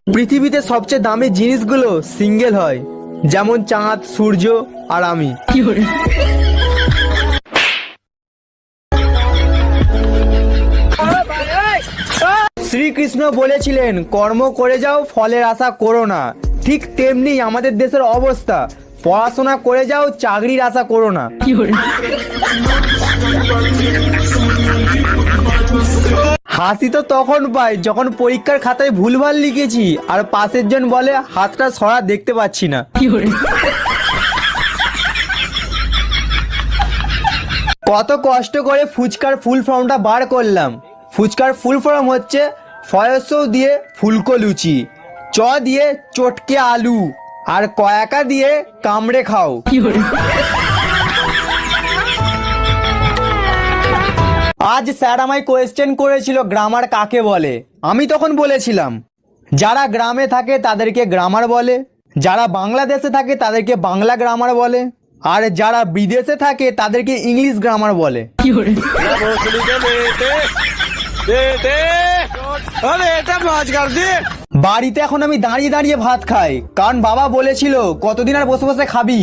পৃথিবীতে সবচেয়ে দামি জিনিসগুলো সিঙ্গেল হয়, যেমন চাঁদ, সূর্য আর আমি। শ্রীকৃষ্ণ বলেছিলেন কর্ম করে যাও, ফলের আশা করো না। ঠিক তেমনি আমাদের দেশের অবস্থা, পড়াশোনা করে যাও, চাকরির আশা করো না। হাসি তো তখন পাই যখন পরীক্ষার খাতায় ভুলভাল লিখেছি আর পাশের জন বলে হাতটা সরা, দেখতে পাচ্ছি না। কত কষ্ট করে ফুচকার ফুল ফর্মটা বার করলাম। ফুচকার ফুল ফর্ম হচ্ছে ফয়স দিয়ে ফুলকো লুচি, চ দিয়ে চটকে আলু, আর কয়াকা দিয়ে কামড়ে খাও। আজ স্যার আমায় কোয়েশ্চেন করেছিল গ্রামার কাকে বলে। আমি তখন বলেছিলাম যারা গ্রামে থাকে তাদেরকে গ্রামার বলে, যারা বাংলাদেশে থাকে তাদেরকে বাংলা গ্রামার বলে, আর যারা বিদেশে থাকে তাদেরকে ইংলিশ গ্রামার বলে। বাড়িতে এখন আমি দাঁড়িয়ে দাঁড়িয়ে ভাত খাই, কারণ বাবা বলেছিল কতদিন আর বসে বসে খাবি।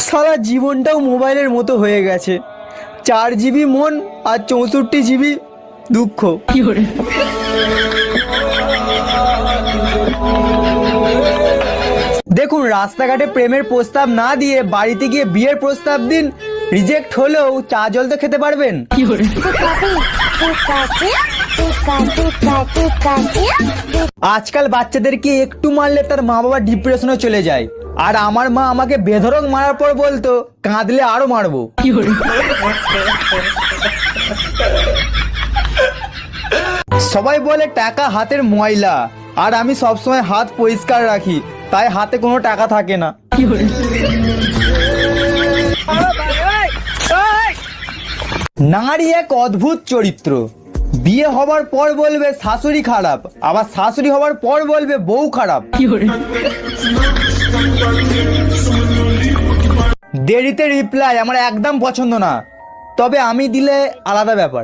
সারা জীবনটাও মোবাইলের মতো হয়ে গেছে, 4 জিবি মন আর 64 জিবি দুঃখ। দেখুন, রাস্তাঘাটে প্রেমের প্রস্তাব না দিয়ে বাড়িতে গিয়ে বিয়ের প্রস্তাব দিন, রিজেক্ট হলেও চা জল তো খেতে পারবেন। আজকাল বাচ্চাদেরকে একটু মারলে তার মা বাবা ডিপ্রেশনে চলে যায়, আর আমার মা আমাকে বেধড়ক মারার পর বলতো কাঁদলে আরো মারবো। সবাই বলে টাকা হাতের ময়লা, আর আমি সবসময় হাত পরিষ্কার রাখি, তাই হাতে কোনো টাকা থাকে না। নারী এক অদ্ভুত চরিত্র, বিয়ে হবার পর বলবে শাশুড়ি খারাপ, আবার শাশুড়ি হবার পর বলবে বউ খারাপ। দেরিতে রিপ্লাই আমার একদম পছন্দ না, তবে আমি দিলে আলাদা ব্যাপার।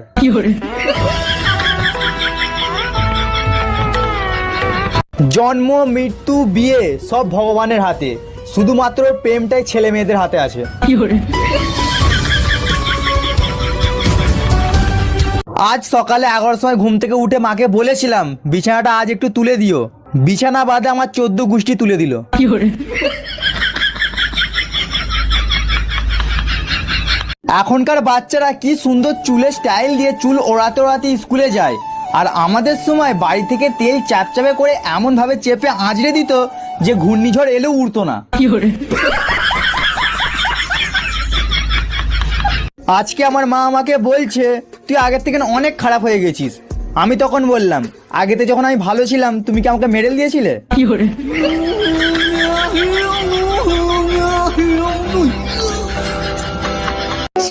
জন্ম, মৃত্যু, বিয়ে সব ভগবানের হাতে, শুধুমাত্র প্রেমটাই ছেলে মেয়েদের হাতে আছে। আজ সকালে 11টার সময় ঘুম থেকে উঠে মাকে বলেছিলাম বিছানাটা আজ একটু তুলে দিও, বিছানা বাদে আমার 14 গোষ্ঠী তুলে দিল। এখনকার বাচ্চারা কি সুন্দর চুলের স্টাইল দিয়ে চুল ওড়াতে ওড়াতে স্কুলে যায়, আর আমাদের সময় বাড়ি থেকে তেল চাপচাপে করে এমন ভাবে চেপে আঁচড়ে দিত যে ঘূর্ণিঝড় এলেও উড়তো না। আজকে আমার মা আমাকে বলছে তুই আগের থেকে অনেক খারাপ হয়ে গেছিস। আমি তখন বললাম আগেতে যখন আমি ভালো ছিলাম তুমি কি আমাকে মেডেল দিয়েছিলে?